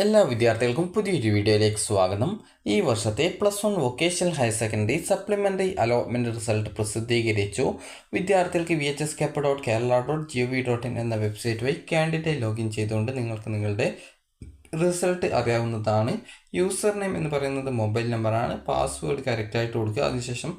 എല്ലാ വിദ്യാർത്ഥികൾക്കും പുതിയൊരു വീഡിയോയിലേക്ക് സ്വാഗതം. ഈ വർഷത്തെ +1 vocational higher secondary supplementary allotment result പ്രസിദ്ധീകരിച്ചു. വിദ്യാർത്ഥികൾക്ക് vhskepper.kerala.gov.in എന്ന വെബ്സൈറ്റ് വഴി കാൻഡിഡേറ്റ് ലോഗിൻ ചെയ്തുകൊണ്ട് നിങ്ങൾക്ക് നിങ്ങളുടെ റിസൾട്ട് അറിയാവുന്നതാണ്. യൂസർ നെയിം എന്ന് പറയുന്നത് മൊബൈൽ നമ്പറാണ്. പാസ്വേഡ് കറക്റ്റായിട്ട് കൊടുക്കുക. അതിനുശേഷം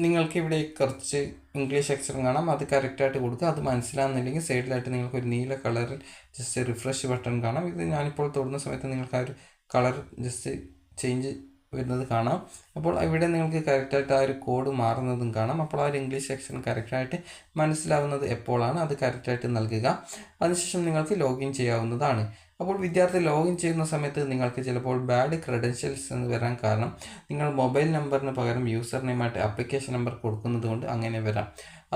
നിങ്ങൾക്ക് ഇവിടെ കുറച്ച് ഇംഗ്ലീഷ് അക്ഷരം കാണാം, അത് കറക്റ്റായിട്ട് കൊടുക്കുക. അത് മനസ്സിലാകുന്നില്ലെങ്കിൽ സൈഡിലായിട്ട് നിങ്ങൾക്ക് ഒരു നീല കളറിൽ ജസ്റ്റ് റിഫ്രഷ് ബട്ടൺ കാണാം. ഇത് ഞാനിപ്പോൾ തൊടുന്ന സമയത്ത് നിങ്ങൾക്ക് ആ ഒരു കളർ ജസ്റ്റ് ചേഞ്ച് വരുന്നത് കാണാം. അപ്പോൾ ഇവിടെ നിങ്ങൾക്ക് കറക്റ്റായിട്ട് ആ ഒരു കോഡ് മാറുന്നതും കാണാം. അപ്പോൾ ആ ഒരു ഇംഗ്ലീഷ് അക്ഷരം കറക്റ്റായിട്ട് മനസ്സിലാവുന്നത് എപ്പോഴാണ് അത് കറക്റ്റായിട്ട് നൽകുക. അതിനുശേഷം നിങ്ങൾക്ക് ലോഗിൻ ചെയ്യാവുന്നതാണ്. അപ്പോൾ വിദ്യാർത്ഥി ലോഗിൻ ചെയ്യുന്ന സമയത്ത് നിങ്ങൾക്ക് ചിലപ്പോൾ ബാഡ് ക്രെഡൻഷ്യൽസ് എന്ന് വരാൻ കാരണം നിങ്ങൾ മൊബൈൽ നമ്പറിന് പകരം യൂസർ നെയിമായിട്ട് ആപ്ലിക്കേഷൻ നമ്പർ കൊടുക്കുന്നത് കൊണ്ട് അങ്ങനെ വരാം.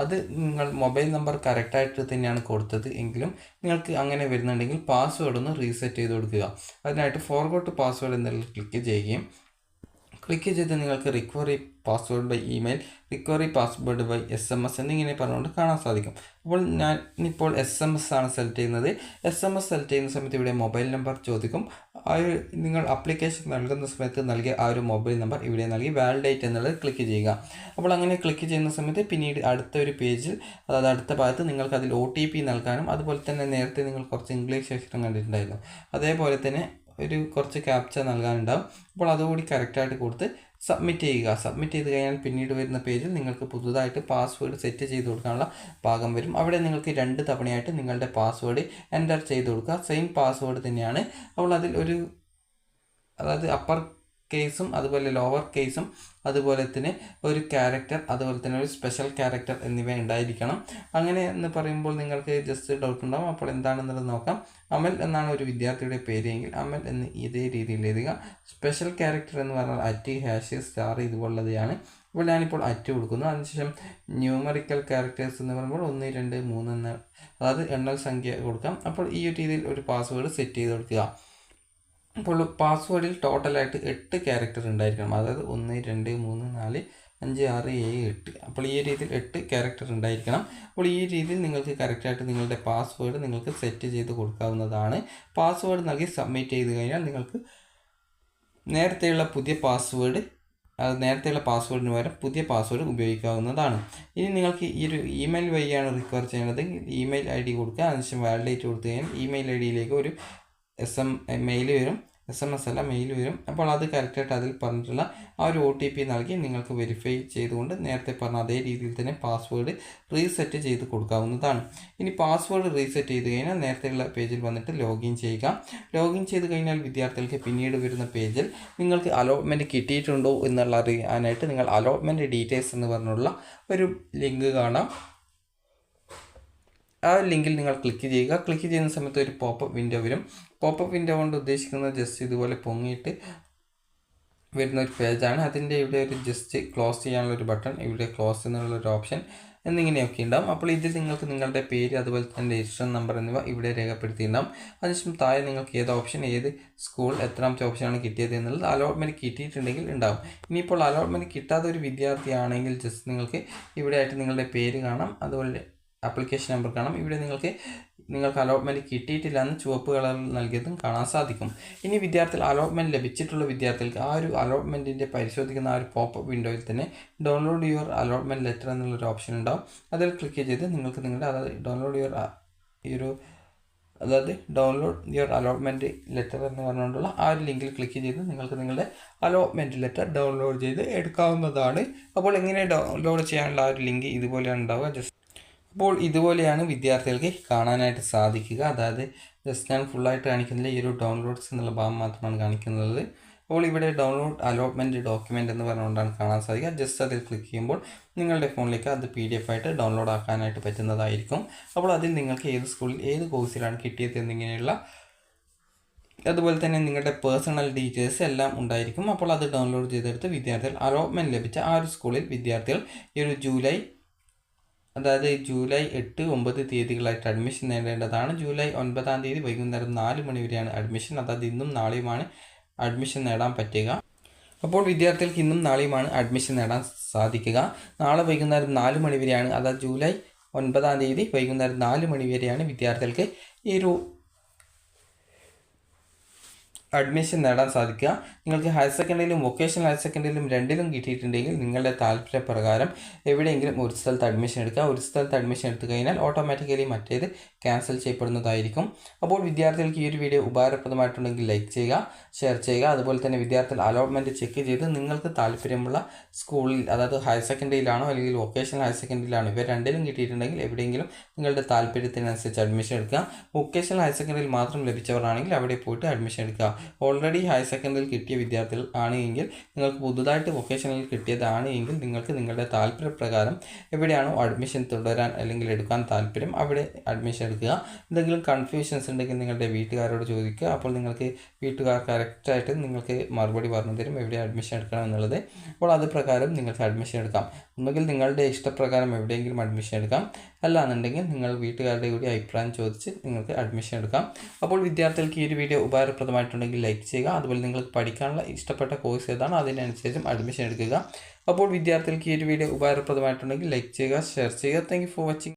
അത് നിങ്ങൾ മൊബൈൽ നമ്പർ കറക്റ്റായിട്ട് തന്നെയാണ് കൊടുത്തത് എങ്കിലും നിങ്ങൾക്ക് അങ്ങനെ വരുന്നുണ്ടെങ്കിൽ പാസ്വേഡ് ഒന്ന് റീസെറ്റ് ചെയ്ത് കൊടുക്കുക. അതിനായിട്ട് ഫോർഗോട്ട് പാസ്വേഡ് എന്നതിൽ ക്ലിക്ക് ചെയ്ത് നിങ്ങൾക്ക് recovery password by email, recovery password by SMS എന്നിങ്ങനെ പറഞ്ഞുകൊണ്ട് കാണാൻ സാധിക്കും. അപ്പോൾ ഞാൻ ഇപ്പോൾ SMS ആണ് സെലക്ട് ചെയ്യുന്നത്. SMS സെലക്ട് ചെയ്യുന്ന സമയത്ത് ഇവിടെ മൊബൈൽ നമ്പർ ചോദിക്കും. ആ ഒരു നിങ്ങൾ ആപ്ലിക്കേഷൻ നൽകുന്ന സമയത്ത് നൽകിയ ആ ഒരു മൊബൈൽ നമ്പർ ഇവിടെ നൽകി വാലിഡേറ്റ് എന്നുള്ളത് ക്ലിക്ക് ചെയ്യുക. അപ്പോൾ അങ്ങനെ ക്ലിക്ക് ചെയ്യുന്ന സമയത്ത് പിന്നീട് അടുത്ത ഒരു പേജിൽ, അതായത് അടുത്ത ഭാഗത്ത് നിങ്ങൾക്ക് അതിൽ OTP നൽകാനും അതുപോലെ തന്നെ നേരത്തെ നിങ്ങൾ കുറച്ച് ഇംഗ്ലീഷ് അക്ഷരം കണ്ടിട്ടുണ്ടായിരുന്നു, അതേപോലെ തന്നെ ഒരു കുറച്ച് ക്യാപ്ച നൽകാനുണ്ടാവും. അപ്പോൾ അതുകൂടി കറക്റ്റായിട്ട് കൊടുത്ത് സബ്മിറ്റ് ചെയ്യുക. സബ്മിറ്റ് ചെയ്ത് കഴിഞ്ഞാൽ പിന്നീട് വരുന്ന പേജിൽ നിങ്ങൾക്ക് പുതുതായിട്ട് പാസ്വേഡ് സെറ്റ് ചെയ്ത് കൊടുക്കാനുള്ള ഭാഗം വരും. അവിടെ നിങ്ങൾക്ക് 2 തവണയായിട്ട് നിങ്ങളുടെ പാസ്വേഡ് എൻ്റർ ചെയ്ത് കൊടുക്കുക. സെയിം പാസ്വേഡ് തന്നെയാണ്. അപ്പോൾ അതിൽ അതായത് അപ്പർ കേസും അതുപോലെ ലോവർ കേസും അതുപോലെ തന്നെ ഒരു ക്യാരക്ടർ, അതുപോലെ തന്നെ ഒരു സ്പെഷ്യൽ ക്യാരക്ടർ എന്നിവ ഉണ്ടായിരിക്കണം. അങ്ങനെ എന്ന് പറയുമ്പോൾ നിങ്ങൾക്ക് ജസ്റ്റ് ഡൗട്ട് ഉണ്ടാകും. അപ്പോൾ എന്താണെന്നുള്ളത് നോക്കാം. അമൽ എന്നാണ് ഒരു വിദ്യാർത്ഥിയുടെ പേര് എങ്കിൽ അമൽ എന്ന് ഇതേ രീതിയിൽ എഴുതുക. സ്പെഷ്യൽ ക്യാരക്ടർ എന്ന് പറഞ്ഞാൽ *#* ഇതുപോലുള്ളതാണ്. അപ്പോൾ ഞാനിപ്പോൾ കൊടുക്കുന്നു. അതിനുശേഷം ന്യൂമറിക്കൽ ക്യാരക്ടേഴ്സ് എന്ന് പറയുമ്പോൾ 1 2 3 എന്ന, അതായത് എണ്ണൽ സംഖ്യ കൊടുക്കാം. അപ്പോൾ ഈ ഒരു രീതിയിൽ ഒരു പാസ്വേഡ് സെറ്റ് ചെയ്ത് കൊടുക്കുക. അപ്പോൾ പാസ്വേഡിൽ ടോട്ടലായിട്ട് 8 ക്യാരക്ടർ ഉണ്ടായിരിക്കണം. അതായത് 1 2 3 4 5 6 7 8. അപ്പോൾ ഈ രീതിയിൽ 8 ക്യാരക്ടർ ഉണ്ടായിരിക്കണം. അപ്പോൾ ഈ രീതിയിൽ നിങ്ങൾക്ക് കറക്റ്റായിട്ട് നിങ്ങളുടെ പാസ്വേഡ് നിങ്ങൾക്ക് സെറ്റ് ചെയ്ത് കൊടുക്കാവുന്നതാണ്. പാസ്വേഡ് നൽകി സബ്മിറ്റ് ചെയ്ത് കഴിഞ്ഞാൽ നിങ്ങൾക്ക് നേരത്തെയുള്ള പാസ്വേഡിന് പകരം പുതിയ പാസ്വേഡ് ഉപയോഗിക്കാവുന്നതാണ്. ഇനി നിങ്ങൾക്ക് ഈ ഒരു ഇമെയിൽ വഴിയാണ് റിക്കവർ ചെയ്യുന്നത്. ഇമെയിൽ ID കൊടുക്കുക. അതിനുശേഷം വാലിഡേറ്റ് കൊടുത്തു കഴിഞ്ഞാൽ ഇമെയിൽ IDയിലേക്ക് ഒരു മെയിൽ വരും. SMS അല്ല, മെയിൽ വരും. അപ്പോൾ അത് കറക്റ്റായിട്ട് അതിൽ പറഞ്ഞിട്ടുള്ള ആ ഒരു OTP നൽകി നിങ്ങൾക്ക് വെരിഫൈ ചെയ്തുകൊണ്ട് നേരത്തെ പറഞ്ഞ അതേ രീതിയിൽ തന്നെ പാസ്വേഡ് റീസെറ്റ് ചെയ്ത് കൊടുക്കാവുന്നതാണ്. ഇനി പാസ്വേഡ് റീസെറ്റ് ചെയ്ത് കഴിഞ്ഞാൽ നേരത്തെയുള്ള പേജിൽ വന്നിട്ട് ലോഗിൻ ചെയ്യുക. ലോഗിൻ ചെയ്ത് കഴിഞ്ഞാൽ വിദ്യാർത്ഥികൾക്ക് പിന്നീട് വരുന്ന പേജിൽ നിങ്ങൾക്ക് അലോട്ട്മെൻറ്റ് കിട്ടിയിട്ടുണ്ടോ എന്നുള്ള അറിയാനായിട്ട് നിങ്ങൾ അലോട്ട്മെൻറ്റ് ഡീറ്റെയിൽസ് എന്ന് പറഞ്ഞുള്ള ഒരു ലിങ്ക് കാണാം. ആ ലിങ്കിൽ നിങ്ങൾ ക്ലിക്ക് ചെയ്യുക. ക്ലിക്ക് ചെയ്യുന്ന സമയത്ത് ഒരു പോപ്പപ്പ് വിൻഡോ വരും. പോപ്പപ്പ് വിൻഡോ കൊണ്ട് ഉദ്ദേശിക്കുന്നത് ജസ്റ്റ് ഇതുപോലെ പൊങ്ങിയിട്ട് വരുന്ന ഒരു പേജാണ്. അതിൻ്റെ ഇവിടെ ഒരു ജസ്റ്റ് ക്ലോസ് ചെയ്യാനുള്ള ഒരു ബട്ടൺ, ഇവിടെ ക്ലോസ് എന്നുള്ളൊരു ഓപ്ഷൻ എന്നിങ്ങനെയൊക്കെ ഉണ്ടാവും. അപ്പോൾ ഇതിൽ നിങ്ങൾക്ക് നിങ്ങളുടെ പേര് അതുപോലെ തന്നെ രജിസ്ട്രേഷൻ നമ്പർ എന്നിവ ഇവിടെ രേഖപ്പെടുത്തിയിട്ടുണ്ടാവും. അതിനുശേഷം താഴെ നിങ്ങൾക്ക് ഏത് ഓപ്ഷൻ, ഏത് സ്കൂൾ, എത്രാമത്തെ ഓപ്ഷനാണ് കിട്ടിയത് എന്നുള്ളത് അലോട്ട്മെൻറ്റ് കിട്ടിയിട്ടുണ്ടെങ്കിൽ ഉണ്ടാവും. ഇനിയിപ്പോൾ അലോട്ട്മെൻറ്റ് കിട്ടാത്ത ഒരു വിദ്യാർത്ഥിയാണെങ്കിൽ ജസ്റ്റ് നിങ്ങൾക്ക് ഇവിടെ ആയിട്ട് നിങ്ങളുടെ പേര് കാണാം, അതുപോലെ ആപ്ലിക്കേഷൻ നമ്പർ കാണാം. ഇവിടെ നിങ്ങൾക്ക് അലോട്ട്മെൻറ്റ് കിട്ടിയിട്ടില്ല എന്ന് ചുവപ്പ് കളറിൽ നൽകിയതും കാണാൻ സാധിക്കും. ഇനി വിദ്യാർത്ഥികൾ അലോട്ട്മെൻറ്റ് ലഭിച്ചിട്ടുള്ള വിദ്യാർത്ഥികൾക്ക് ആ ഒരു അലോട്ട്മെൻറ്റിൻ്റെ പരിശോധിക്കുന്ന ആ ഒരു പോപ്പപ്പ് വിൻഡോയിൽ തന്നെ ഡൗൺലോഡ് യുവർ അലോട്ട്മെൻറ്റ് ലെറ്റർ എന്നുള്ളൊരു ഓപ്ഷൻ ഉണ്ടാവും. അതിൽ ക്ലിക്ക് ചെയ്ത് നിങ്ങൾക്ക് നിങ്ങളുടെ ഡൗൺലോഡ് യുവർ അലോട്ട്മെൻറ്റ് ലെറ്റർ എന്ന് പറഞ്ഞുകൊണ്ടുള്ള ആ ഒരു ലിങ്കിൽ ക്ലിക്ക് ചെയ്ത് നിങ്ങൾക്ക് നിങ്ങളുടെ അലോട്ട്മെൻറ്റ് ലെറ്റർ ഡൗൺലോഡ് ചെയ്ത് എടുക്കാവുന്നതാണ്. അപ്പോൾ എങ്ങനെ ഡൗൺലോഡ് ചെയ്യാനുള്ള ആ ഒരു ലിങ്ക് ഇതുപോലെയാണ് ഉണ്ടാവുക. അപ്പോൾ ഇതുപോലെയാണ് വിദ്യാർത്ഥികൾക്ക് കാണാനായിട്ട് സാധിക്കുക. അതായത് ജസ്റ്റ് ഞാൻ ഫുള്ളായിട്ട് കാണിക്കുന്നില്ല, ഈ ഒരു ഡൗൺലോഡ്സ് എന്നുള്ള ഭാഗം മാത്രമാണ് കാണിക്കുന്നത്. അപ്പോൾ ഇവിടെ ഡൗൺലോഡ് അലോട്ട്മെൻറ്റ് ഡോക്യുമെൻ്റ് എന്ന് പറഞ്ഞുകൊണ്ടാണ് കാണാൻ സാധിക്കുക. ജസ്റ്റ് അതിൽ ക്ലിക്ക് ചെയ്യുമ്പോൾ നിങ്ങളുടെ ഫോണിലേക്ക് അത് PDF ആയിട്ട് ഡൗൺലോഡ് ആക്കാനായിട്ട് പറ്റുന്നതായിരിക്കും. അപ്പോൾ അതിൽ നിങ്ങൾക്ക് ഏത് സ്കൂളിൽ ഏത് കോഴ്സിലാണ് കിട്ടിയത് എന്നിങ്ങനെയുള്ള, അതുപോലെ തന്നെ നിങ്ങളുടെ പേഴ്സണൽ ഡീറ്റെയിൽസ് എല്ലാം ഉണ്ടായിരിക്കും. അപ്പോൾ അത് ഡൗൺലോഡ് ചെയ്തെടുത്ത് വിദ്യാർത്ഥികൾ അലോട്ട്മെൻറ്റ് ലഭിച്ച ആ ഒരു സ്കൂളിൽ വിദ്യാർത്ഥികൾ ഈ ഒരു ജൂലൈ 8, 9 തീയതികളായിട്ട് അഡ്മിഷൻ നേടേണ്ടതാണ്. ജൂലൈ 9-ാം തീയതി വൈകുന്നേരം 4 മണി വരെയാണ് അഡ്മിഷൻ. അതായത് ഇന്നും നാളെയുമാണ് അഡ്മിഷൻ നേടാൻ പറ്റുക. അപ്പോൾ വിദ്യാർത്ഥികൾക്ക് ഇന്നും നാളെയുമാണ് അഡ്മിഷൻ നേടാൻ സാധിക്കുക. നാളെ വൈകുന്നേരം 4 മണി വരെയാണ്, അതായത് ജൂലൈ 9-ാം തീയതി വൈകുന്നേരം 4 മണി വരെയാണ് വിദ്യാർത്ഥികൾക്ക് ഈ ഒരു അഡ്മിഷൻ നേടാൻ സാധിക്കുക. നിങ്ങൾക്ക് ഹയർ സെക്കൻഡറിയിലും വൊക്കേഷണൽ ഹയർ സെക്കൻഡറിയിലും രണ്ടിലും കിട്ടിയിട്ടുണ്ടെങ്കിൽ നിങ്ങളുടെ താല്പര്യപ്രകാരം എവിടെയെങ്കിലും ഒരു സ്ഥലത്ത് അഡ്മിഷൻ എടുക്കുക. ഒരു സ്ഥലത്ത് അഡ്മിഷൻ എടുത്തു കഴിഞ്ഞാൽ ഓട്ടോമാറ്റിക്കലി മറ്റേത് ക്യാൻസൽ ചെയ്യപ്പെടുന്നതായിരിക്കും. അപ്പോൾ വിദ്യാർത്ഥികൾക്ക് ഈ ഒരു വീഡിയോ ഉപകാരപ്രദമായിട്ടുണ്ടെങ്കിൽ ലൈക്ക് ചെയ്യുക, ഷെയർ ചെയ്യുക. അതുപോലെ തന്നെ വിദ്യാർത്ഥികൾ അലോട്ട്മെൻറ്റ് ചെക്ക് ചെയ്ത് നിങ്ങൾക്ക് താല്പര്യമുള്ള സ്കൂളിൽ, അതായത് ഹയർ സെക്കൻഡറിയിലാണോ അല്ലെങ്കിൽ വൊക്കേഷണൽ ഹയർ സെക്കൻഡറിയിലാണോ, ഇവ രണ്ടിലും കിട്ടിയിട്ടുണ്ടെങ്കിൽ എവിടെയെങ്കിലും നിങ്ങളുടെ താല്പര്യത്തിനനുസരിച്ച് അഡ്മിഷൻ എടുക്കുക. വൊക്കേഷണൽ ഹയർ സെക്കൻഡറിയിൽ മാത്രം ലഭിച്ചവരാണെങ്കിൽ അവിടെ പോയിട്ട് അഡ്മിഷൻ എടുക്കുക. ഓൾറെഡി ഹയർ സെക്കൻഡറിയിൽ കിട്ടിയ വിദ്യാർത്ഥികൾ ആണ് എങ്കിൽ, നിങ്ങൾക്ക് പുതുതായിട്ട് വൊക്കേഷണലിൽ കിട്ടിയതാണ് എങ്കിൽ നിങ്ങൾക്ക് നിങ്ങളുടെ താല്പര്യപ്രകാരം എവിടെയാണോ അഡ്മിഷൻ തുടരാൻ അല്ലെങ്കിൽ എടുക്കാൻ താല്പര്യം അവിടെ അഡ്മിഷൻ എടുക്കുക. എന്തെങ്കിലും കൺഫ്യൂഷൻസ് ഉണ്ടെങ്കിൽ നിങ്ങളുടെ വീട്ടുകാരോട് ചോദിക്കുക. അപ്പോൾ നിങ്ങൾക്ക് വീട്ടുകാർ കറക്റ്റായിട്ട് നിങ്ങൾക്ക് മറുപടി പറഞ്ഞു തരും എവിടെ അഡ്മിഷൻ എടുക്കണം എന്നുള്ളത്. അപ്പോൾ അത് പ്രകാരം നിങ്ങൾക്ക് അഡ്മിഷൻ എടുക്കാം. ഒന്നുകിൽ നിങ്ങളുടെ ഇഷ്ടപ്രകാരം എവിടെയെങ്കിലും അഡ്മിഷൻ എടുക്കാം, അല്ലാന്നുണ്ടെങ്കിൽ നിങ്ങൾ വീട്ടുകാരുടെ കൂടി അഭിപ്രായം ചോദിച്ച് നിങ്ങൾക്ക് അഡ്മിഷൻ എടുക്കാം. അപ്പോൾ വിദ്യാർത്ഥികൾക്ക് ഈ ഒരു വീഡിയോ ഉപകാരപ്രദമായിട്ടുണ്ടെങ്കിൽ ലൈക്ക് ചെയ്യുക. അതുപോലെ നിങ്ങൾക്ക് പഠിക്കാനുള്ള ഇഷ്ടപ്പെട്ട കോഴ്സ് ഏതാണ് അതിനനുസരിച്ചും അഡ്മിഷൻ എടുക്കുക. അപ്പോൾ വിദ്യാർത്ഥികൾക്ക് ഈ ഒരു വീഡിയോ ഉപകാരപ്രദമായിട്ടുണ്ടെങ്കിൽ ലൈക്ക് ചെയ്യുക, ഷെയർ ചെയ്യുക. Thank you for watching.